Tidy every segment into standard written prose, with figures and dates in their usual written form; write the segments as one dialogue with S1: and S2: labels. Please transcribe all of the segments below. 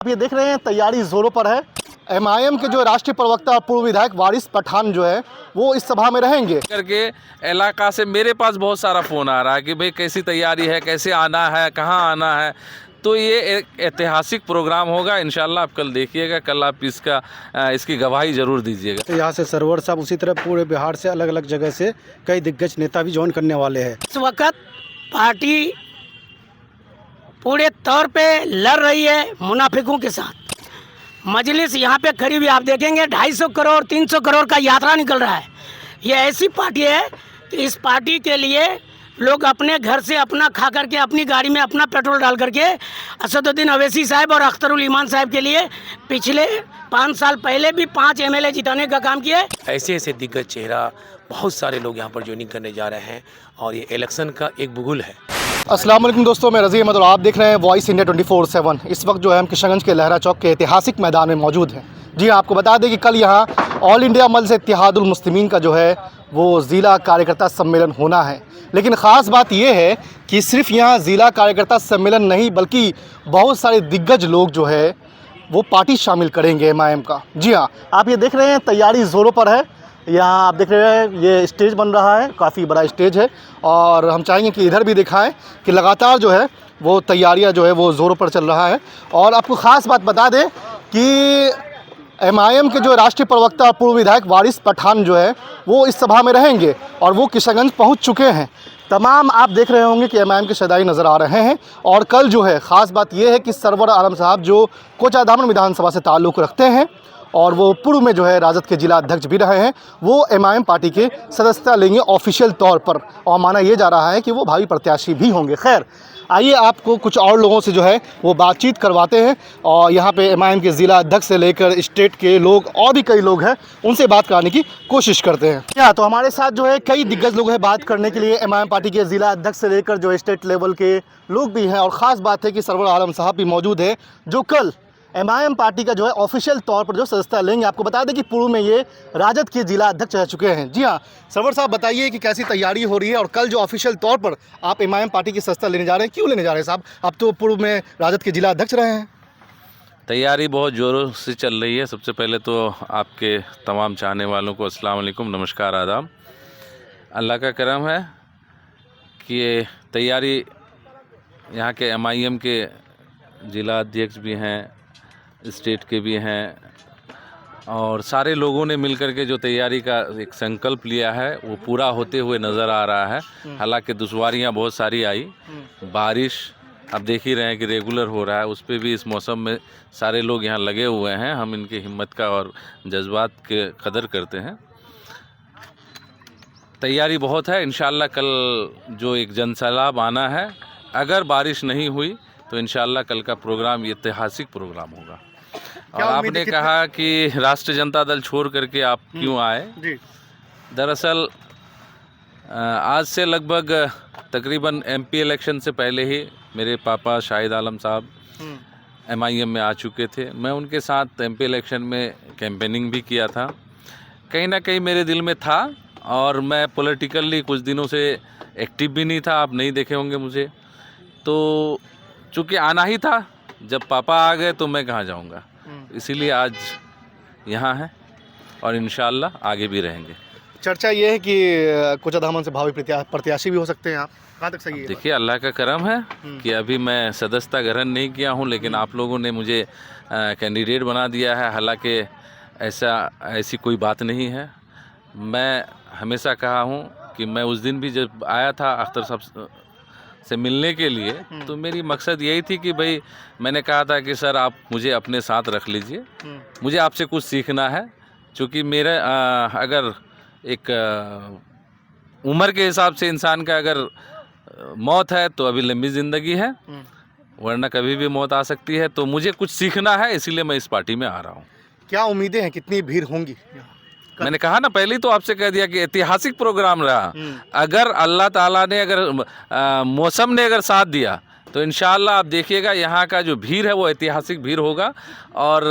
S1: आप ये देख रहे हैं तैयारी जोरों पर है। एमआईएम के जो राष्ट्रीय प्रवक्ता और पूर्व विधायक वारिस पठान जो है वो इस सभा में रहेंगे।
S2: करके इलाका से मेरे पास बहुत सारा फ़ोन आ रहा है कि भाई कैसी तैयारी है, कैसे आना है, कहाँ आना है। तो ये एक ऐतिहासिक प्रोग्राम होगा इंशाल्लाह। आप कल देखिएगा, कल आप इसकी गवाही ज़रूर दीजिएगा।
S1: तो यहाँ से सरवर साहब, उसी तरह पूरे बिहार से अलग अलग जगह से कई दिग्गज नेता भी ज्वाइन करने वाले हैं।
S3: इस वक्त पार्टी पूरे तौर पे लड़ रही है मुनाफिकों के साथ। मजलिस यहाँ पे करीब आप देखेंगे 250 करोड़ 300 करोड़ का यात्रा निकल रहा है। ये ऐसी पार्टी है कि इस पार्टी के लिए लोग अपने घर से अपना खा करके अपनी गाड़ी में अपना पेट्रोल डाल करके असदुद्दीन अवैसी साहब और अख्तरुल ईमान साहब के लिए पिछले 5 साल पहले भी 5 एमएलए जिताने का काम किया।
S4: ऐसे ऐसे दिग्गज चेहरा बहुत सारे लोग यहाँ पर ज्वाइनिंग करने जा रहे हैं और ये इलेक्शन का एक बुगुल है।
S1: अस्सलाम वालेकुम दोस्तों, मैं रज़ी अहमद और आप देख रहे हैं वॉइस इंडिया 24/7। इस वक्त जो है हम किशनगंज के लहरा चौक के ऐतिहासिक मैदान में मौजूद हैं। जी हाँ, आपको बता दें कि कल यहाँ ऑल इंडिया मजलिस इत्तेहादुल मुस्लिमीन का जो है वो ज़िला कार्यकर्ता सम्मेलन होना है। लेकिन ख़ास बात यह है कि सिर्फ यहाँ ज़िला कार्यकर्ता सम्मेलन नहीं बल्कि बहुत सारे दिग्गज लोग जो है वो पार्टी शामिल करेंगे एमआईएम का। जी हाँ, आप ये देख रहे हैं तैयारी ज़ोरों पर है। यहाँ आप देख रहे हैं ये स्टेज बन रहा है, काफ़ी बड़ा स्टेज है और हम चाहेंगे कि इधर भी दिखाएं कि लगातार जो है वो तैयारियां जो है वो ज़ोरों पर चल रहा है। और आपको ख़ास बात बता दें कि एमआईएम के जो राष्ट्रीय प्रवक्ता और पूर्व विधायक वारिस पठान जो है वो इस सभा में रहेंगे और वो किशनगंज पहुँच चुके हैं। तमाम आप देख रहे होंगे कि एमआईएम के शदाई नज़र आ रहे हैं। और कल जो है ख़ास बात यह है कि सरवर आलम साहब जो कोचाधामन विधानसभा से ताल्लुक़ रखते हैं और वो पूर्व में जो है राजद के जिला अध्यक्ष भी रहे हैं, वो एमआईएम पार्टी के सदस्यता लेंगे ऑफिशियल तौर पर और माना ये जा रहा है कि वो भावी प्रत्याशी भी होंगे। खैर, आइए आपको कुछ और लोगों से जो है वो बातचीत करवाते हैं और यहाँ पे एमआईएम के ज़िला अध्यक्ष से लेकर स्टेट के लोग और भी कई लोग हैं, उनसे बात कराने की कोशिश करते हैं। क्या तो हमारे साथ जो है कई दिग्गज लोग हैं बात करने के लिए। एमआईएम पार्टी के ज़िला अध्यक्ष से लेकर जो स्टेट लेवल के लोग भी हैं और ख़ास बात है कि सरवर आलम साहब भी मौजूद है जो कल एमआईएम पार्टी का जो है ऑफिशियल तौर पर जो सदस्यता लेंगे। आपको बता दें कि पूर्व में ये राजद के जिला अध्यक्ष रह चुके हैं। जी हाँ, सरवर साहब बताइए कि कैसी तैयारी हो रही है और कल जो ऑफिशियल तौर पर आप एमआईएम पार्टी की सदस्यता लेने जा रहे हैं, क्यों लेने जा रहे हैं साहब? आप तो पूर्व में राजद के जिला अध्यक्ष रहे हैं।
S2: तैयारी बहुत ज़ोरों से चल रही है। सबसे पहले तो आपके तमाम चाहने वालों को अस्सलाम वालेकुम, नमस्कार, आदाब। अल्लाह का करम है कि ये तैयारी यहाँ के एमआईएम के जिला अध्यक्ष भी हैं, स्टेट के भी हैं और सारे लोगों ने मिलकर के जो तैयारी का एक संकल्प लिया है वो पूरा होते हुए नज़र आ रहा है। हालांकि दुश्वारियां बहुत सारी आई, बारिश अब देख ही रहे हैं कि रेगुलर हो रहा है, उस पर भी इस मौसम में सारे लोग यहाँ लगे हुए हैं। हम इनकी हिम्मत का और जज्बात के कदर करते हैं। तैयारी बहुत है। इंशाल्लाह कल जो एक जनसैलाब आना है, अगर बारिश नहीं हुई तो इंशाल्लाह कल का प्रोग्राम ये ऐतिहासिक प्रोग्राम होगा। और आपने कहा कि राष्ट्रीय जनता दल छोड़ करके आप क्यों आए?
S1: जी,
S2: दरअसल आज से लगभग तकरीबन एमपी इलेक्शन से पहले ही मेरे पापा शाहिद आलम साहब एमआईएम में आ चुके थे। मैं उनके साथ एमपी इलेक्शन में कैंपेनिंग भी किया था। कहीं ना कहीं मेरे दिल में था और मैं पॉलिटिकली कुछ दिनों से एक्टिव भी नहीं था, आप नहीं देखे होंगे मुझे। तो चूँकि आना ही था, जब पापा आ गए तो मैं कहाँ जाऊँगा, इसीलिए आज यहाँ है और इंशाल्लाह आगे भी रहेंगे।
S1: चर्चा ये है कि कोचाधामन से भावी प्रत्याशी भी हो सकते हैं आप, कहाँ तक सही है?
S2: देखिए, अल्लाह का करम है कि अभी मैं सदस्यता ग्रहण नहीं किया हूँ, लेकिन आप लोगों ने मुझे कैंडिडेट बना दिया है। हालांकि ऐसी कोई बात नहीं है। मैं हमेशा कहा हूँ कि मैं उस दिन भी जब आया था अख्तर साहब से मिलने के लिए, तो मेरी मकसद यही थी कि भाई मैंने कहा था कि सर आप मुझे अपने साथ रख लीजिए, मुझे आपसे कुछ सीखना है। क्योंकि मेरा अगर एक उम्र के हिसाब से इंसान का अगर मौत है तो अभी लंबी ज़िंदगी है, वरना कभी भी मौत आ सकती है। तो मुझे कुछ सीखना है, इसीलिए मैं इस पार्टी में आ रहा हूँ।
S1: क्या उम्मीदें हैं, कितनी भीड़ होंगी?
S2: मैंने कहा ना, पहले ही तो आपसे कह दिया कि ऐतिहासिक प्रोग्राम रहा। अगर अल्लाह ताला ने अगर मौसम ने अगर साथ दिया तो इंशाअल्लाह आप देखिएगा यहाँ का जो भीड़ है वो ऐतिहासिक भीड़ होगा। और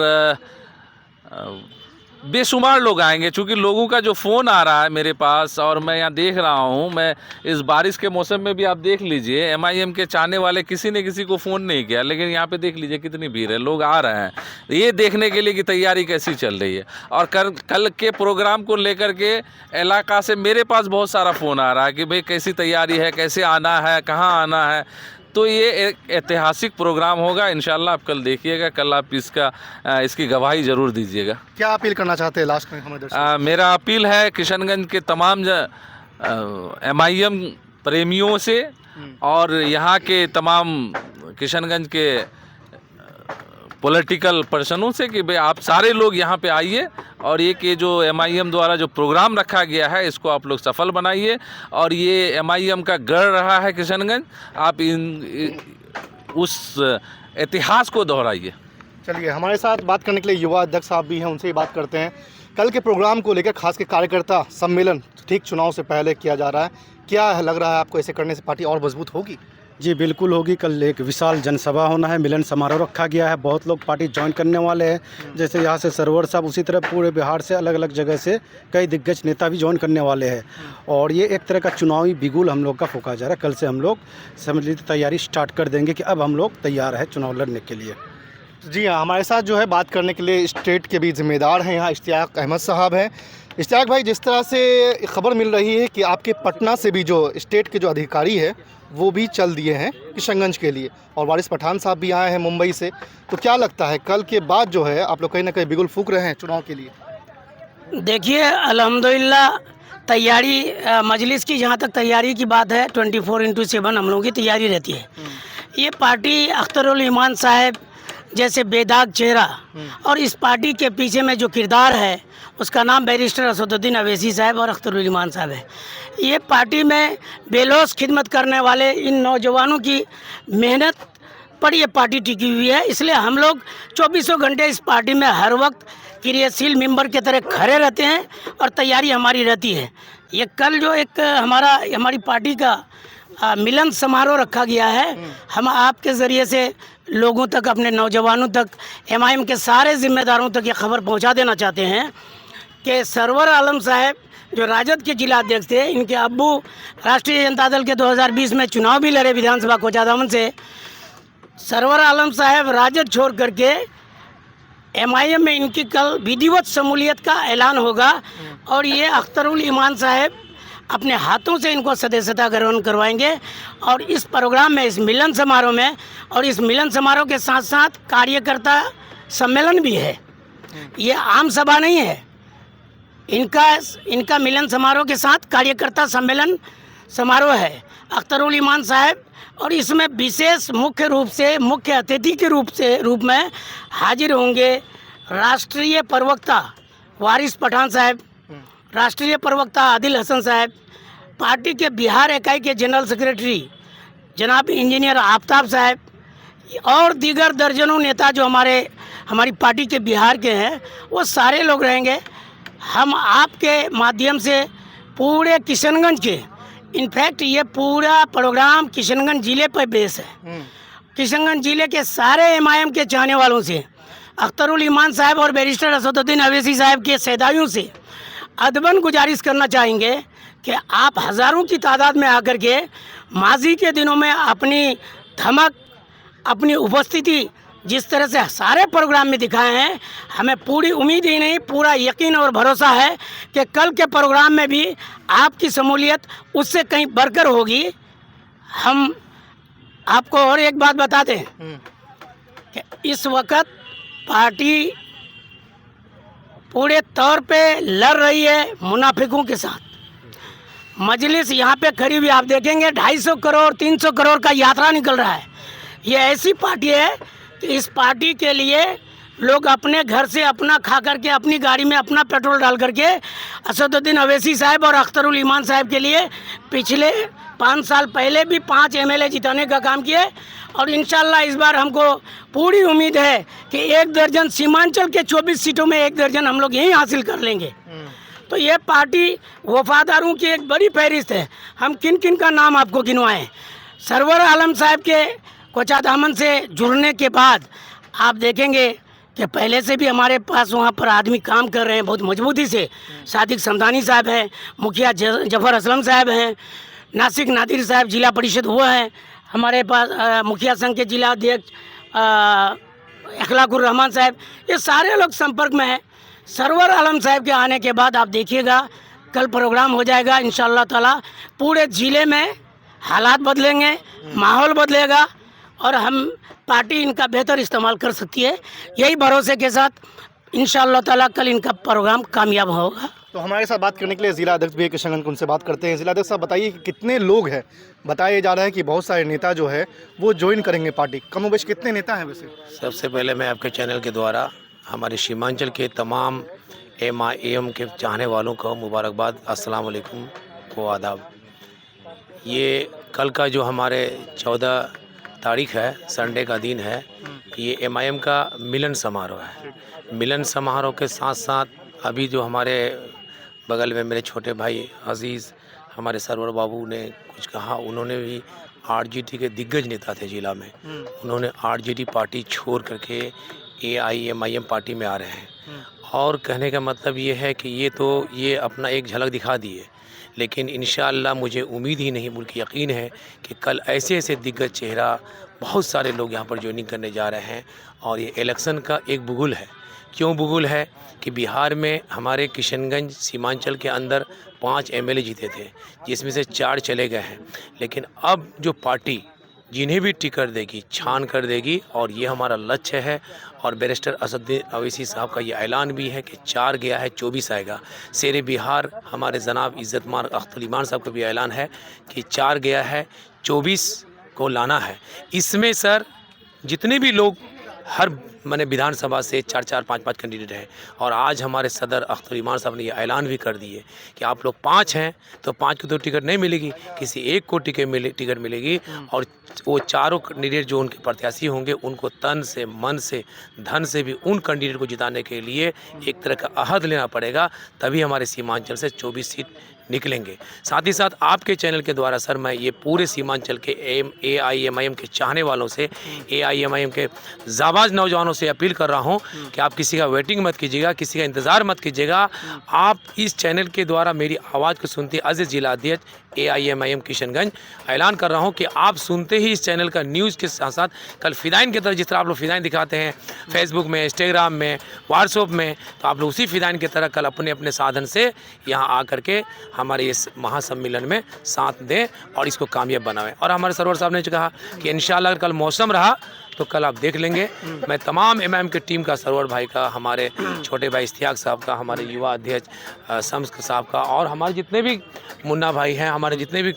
S2: बेशुमार लोग आएंगे, क्योंकि लोगों का जो फ़ोन आ रहा है मेरे पास और मैं यहाँ देख रहा हूँ। मैं इस बारिश के मौसम में भी आप देख लीजिए, एमआईएम के चाहने वाले किसी ने किसी को फ़ोन नहीं किया, लेकिन यहाँ पे देख लीजिए कितनी भीड़ है, लोग आ रहे हैं ये देखने के लिए कि तैयारी कैसी चल रही है। और कल के प्रोग्राम को लेकर के इलाका से मेरे पास बहुत सारा फ़ोन आ रहा है कि भाई कैसी तैयारी है, कैसे आना है, कहाँ आना है। तो ये एक ऐतिहासिक प्रोग्राम होगा इंशाल्लाह। आप कल देखिएगा, कल आप इसकी गवाही ज़रूर दीजिएगा।
S1: क्या अपील करना चाहते हैं लास्ट में हमें दर्शक?
S2: मेरा अपील है किशनगंज के तमाम एमआईएम प्रेमियों से और यहाँ के तमाम किशनगंज के पॉलिटिकल पर्सनों से कि भाई आप सारे लोग यहाँ पे आइए और ये जो एमआईएम द्वारा जो प्रोग्राम रखा गया है इसको आप लोग सफल बनाइए। और ये एमआईएम का गढ़ रहा है किशनगंज, आप उस इतिहास को दोहराइए।
S1: चलिए, हमारे साथ बात करने के लिए युवा अध्यक्ष साहब भी हैं, उनसे ही बात करते हैं। कल के प्रोग्राम को लेकर खास के कार्यकर्ता सम्मेलन ठीक चुनाव से पहले किया जा रहा है, क्या लग रहा है आपको ऐसे करने से पार्टी और मजबूत होगी?
S5: जी बिल्कुल होगी। कल एक विशाल जनसभा होना है, मिलन समारोह रखा गया है, बहुत लोग पार्टी ज्वाइन करने वाले हैं। जैसे यहाँ से सरवर साहब, उसी तरह पूरे बिहार से अलग अलग जगह से कई दिग्गज नेता भी ज्वाइन करने वाले हैं। और ये एक तरह का चुनावी बिगुल हम लोग का फूंका जा रहा है। कल से हम लोग समझ लीजिए तैयारी स्टार्ट कर देंगे कि अब हम लोग तैयार है चुनाव लड़ने के लिए।
S1: जी हाँ, हमारे साथ जो है बात करने के लिए स्टेट के भी जिम्मेदार हैं यहाँ इश्तियाक अहमद साहब हैं। इश्तियाक भाई, जिस तरह से खबर मिल रही है कि आपके पटना से भी जो स्टेट के जो अधिकारी है वो भी चल दिए हैं किशनगंज के लिए, और वारिस पठान साहब भी आए हैं मुंबई से, तो क्या लगता है कल के बाद जो है आप लोग कहीं ना कहीं बिगुल फूंक रहे हैं चुनाव के लिए?
S3: देखिए, अल्हम्दुलिल्लाह तैयारी मजलिस की जहाँ तक तैयारी की बात है 24/7 हम लोगों की तैयारी रहती है। ये पार्टी अख्तरुल ईमान साहब जैसे बेदाग चेहरा, और इस पार्टी के पीछे में जो किरदार है उसका नाम बैरिस्टर असदुद्दीन अवैसी साहब और अख्तरुल ईमान साहब है। ये पार्टी में बेलौस खिदमत करने वाले इन नौजवानों की मेहनत पर ये पार्टी टिकी हुई है। इसलिए हम लोग 24 घंटे इस पार्टी में हर वक्त क्रियाशील मेंबर की तरह खड़े रहते हैं और तैयारी हमारी रहती है। ये कल जो एक हमारी पार्टी का मिलन समारोह रखा गया है, हम आपके ज़रिए से लोगों तक, अपने नौजवानों तक, एमआईएम के सारे ज़िम्मेदारों तक ये खबर पहुंचा देना चाहते हैं कि सरवर आलम साहब जो राजद के जिला अध्यक्ष थे, इनके अब्बू राष्ट्रीय जनता दल के 2020 में चुनाव भी लड़े विधानसभा कोचाधामन से। सरवर आलम साहब राजद छोड़ करके एमआईएम में इनकी कल विधिवत शमूलियत का ऐलान होगा और ये अख्तरुल ईमान साहब अपने हाथों से इनको सदस्यता ग्रहण करवाएंगे। और इस प्रोग्राम में, इस मिलन समारोह में, और इस मिलन समारोह के साथ साथ कार्यकर्ता सम्मेलन भी है। ये आम सभा नहीं है, इनका मिलन समारोह के साथ कार्यकर्ता सम्मेलन समारोह है अख्तरुल ईमान साहब। और इसमें विशेष मुख्य रूप से मुख्य अतिथि के रूप में हाजिर होंगे राष्ट्रीय प्रवक्ता वारिस पठान साहब, राष्ट्रीय प्रवक्ता आदिल हसन साहब, पार्टी के बिहार इकाई के जनरल सेक्रेटरी जनाब इंजीनियर आफ्ताब साहब और दीगर दर्जनों नेता जो हमारी पार्टी के बिहार के हैं, वो सारे लोग रहेंगे। हम आपके माध्यम से पूरे किशनगंज के, इनफैक्ट ये पूरा प्रोग्राम किशनगंज ज़िले पर बेस है। किशनगंज ज़िले के सारे एमआईएम के चाहने वालों से, अख्तरुल ईमान साहब और बैरिस्टर असदुद्दीन अवैसी साहब के सैदाइयों से अदबन गुजारिश करना चाहेंगे कि आप हज़ारों की तादाद में आकर के माजी के दिनों में अपनी धमक, अपनी उपस्थिति जिस तरह से सारे प्रोग्राम में दिखाए हैं, हमें पूरी उम्मीद ही नहीं, पूरा यकीन और भरोसा है कि कल के प्रोग्राम में भी आपकी शमूलियत उससे कहीं बढ़कर होगी। हम आपको और एक बात बता दें कि इस वक्त पार्टी पूरे तौर पे लड़ रही है मुनाफिकों के साथ। मजलिस यहाँ पे खड़ी हुई आप देखेंगे 250 करोड़ 300 करोड़ का यात्रा निकल रहा है। ये ऐसी पार्टी है कि इस पार्टी के लिए लोग अपने घर से अपना खा करके, अपनी गाड़ी में अपना पेट्रोल डाल करके असदुद्दीन अवैसी साहब और अख्तरुल ईमान साहब के लिए पिछले 5 साल पहले भी 5 एमएलए जिताने का काम किए। और इंशाल्लाह इस बार हमको पूरी उम्मीद है कि 1 दर्जन सीमांचल के 24 सीटों में 1 दर्जन हम लोग यहीं हासिल कर लेंगे। तो ये पार्टी वफादारों की एक बड़ी फहरिस्त है। हम किन किन का नाम आपको गिनवाएं। सरवर आलम साहब के कोचाधामन से जुड़ने के बाद आप देखेंगे कि पहले से भी हमारे पास वहाँ पर आदमी काम कर रहे हैं बहुत मजबूती से। सादिक समदानी साहब हैं, मुखिया जफर असलम साहब हैं, नासिक नादिर साहब जिला परिषद हुआ है हमारे पास, मुखिया संघ के जिला अध्यक्ष अखलाकुर रहमान साहब, ये सारे लोग संपर्क में हैं। सरवर आलम साहब के आने के बाद आप देखिएगा कल प्रोग्राम हो जाएगा इंशाअल्लाह ताला। पूरे ज़िले में हालात बदलेंगे, माहौल बदलेगा और हम पार्टी इनका बेहतर इस्तेमाल कर सकती है। यही भरोसे के साथ इंशाअल्लाह ताला कल इनका प्रोग्राम कामयाब होगा।
S1: तो हमारे साथ बात करने के लिए जिला अध्यक्ष भी किशनगंज उनसे बात करते हैं। जिला अध्यक्ष साहब बताइए कि कितने लोग हैं? बताया जा रहा है कि बहुत सारे नेता जो है वो ज्वाइन करेंगे पार्टी, कमोबेश कितने नेता हैं वैसे?
S4: सबसे पहले मैं आपके चैनल के द्वारा हमारे सीमांचल के तमाम MIM के चाहने वालों को मुबारकबाद, अस्सलाम वालेकुम व आदाब। ये कल का जो हमारे 14 तारीख है, संडे का दिन है, ये MIM का मिलन समारोह है। मिलन समारोह के साथ साथ अभी जो हमारे बगल में मेरे छोटे भाई अजीज़ हमारे सरवर बाबू ने कुछ कहा, उन्होंने भी RJD के दिग्गज नेता थे जिला में, उन्होंने RJD पार्टी छोड़ करके AIMIM पार्टी में आ रहे हैं। और कहने का मतलब ये है कि ये अपना एक झलक दिखा दिए, लेकिन इंशाअल्लाह मुझे उम्मीद ही नहीं बल्कि यकीन है कि कल ऐसे ऐसे दिग्गज चेहरा बहुत सारे लोग यहाँ पर ज्वाइनिंग करने जा रहे हैं। और ये इलेक्शन का एक बुगुल है। क्यों बुगुल है कि बिहार में हमारे किशनगंज सीमांचल के अंदर 5 MLA जीते थे, जिसमें से 4 चले गए हैं। लेकिन अब जो पार्टी जिन्हें भी टिकट देगी छान कर देगी, और ये हमारा लक्ष्य है। और बैरिस्टर असदुद्दीन अवैसी साहब का ये ऐलान भी है कि 4 गया है 24 आएगा। शेरे बिहार हमारे जनाब इज़्ज़तमार अख्तर ईमान साहब का भी ऐलान है कि 4 गया है 24 को लाना है। इसमें सर जितने भी लोग हर मैंने विधानसभा से 4-4, 5-5 कैंडिडेट हैं, और आज हमारे सदर अख्तर ईमान साहब ने ये ऐलान भी कर दिए कि आप लोग 5 हैं तो 5 को तो टिकट नहीं मिलेगी, किसी एक को टिकट मिलेगी। और वो चारों कैंडिडेट जो उनके प्रत्याशी होंगे उनको तन से, मन से, धन से भी उन कैंडिडेट को जिताने के लिए एक तरह का अहद लेना पड़ेगा, तभी हमारे सीमांचल से 24 सीट निकलेंगे। साथ ही साथ आपके चैनल के द्वारा सर मैं ये पूरे सीमांचल के AIMIM के चाहने वालों से, AIMIM के जाबाज नौजवानों से अपील कर रहा हूँ कि आप किसी का वेटिंग मत कीजिएगा, किसी का इंतज़ार मत कीजिएगा। आप इस चैनल के द्वारा मेरी आवाज़ को सुनते अजीज़ जिला अध्यक्ष AIMIM किशनगंज ऐलान कर रहा हूँ कि आप सुनते ही इस चैनल का न्यूज़ के साथ साथ कल फ़िदाइन की तरह जिस तरह आप लोग फ़िदाइन दिखाते हैं फेसबुक में, इंस्टाग्राम में, व्हाट्सएप में, तो आप लोग उसी फ़िदाइन की तरह कल अपने अपने साधन से यहाँ आ करके हमारे इस महासम्मेलन में साथ दें और इसको कामयाब बनाएं। और हमारे सरवर साहब ने कहा कि इंशाअल्लाह अगर कल मौसम रहा तो कल आप देख लेंगे। मैं तमाम MIM के टीम का, सरवर भाई का, हमारे छोटे भाई इश्तियाक साहब का, हमारे युवा अध्यक्ष शम्स साहब का, और हमारे जितने भी मुन्ना भाई हैं, हमारे जितने भी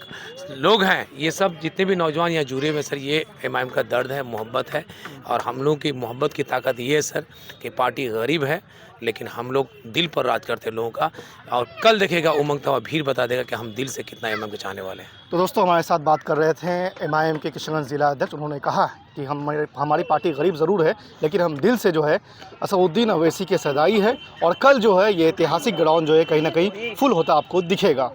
S4: लोग हैं, ये सब जितने भी नौजवान यहाँ जुड़े हुए सर, ये MIM का दर्द है, मोहब्बत है। और हम लोग की मोहब्बत की ताकत ये है सर कि पार्टी गरीब है लेकिन हम लोग दिल पर राज करते हैं लोगों का। और कल देखेगा उमंगता हुआ भीड़ बता देगा कि हम दिल से कितना MIM के चाहने वाले हैं।
S1: तो दोस्तों हमारे साथ बात कर रहे थे MIM के किशनगंज जिला अध्यक्ष। उन्होंने कहा कि हमारी पार्टी गरीब ज़रूर है लेकिन हम दिल से जो है असदुद्दीन अवैसी के सदाई है, और कल जो है ये ऐतिहासिक ग्राउंड जो है कहीं ना कहीं फुल होता आपको दिखेगा।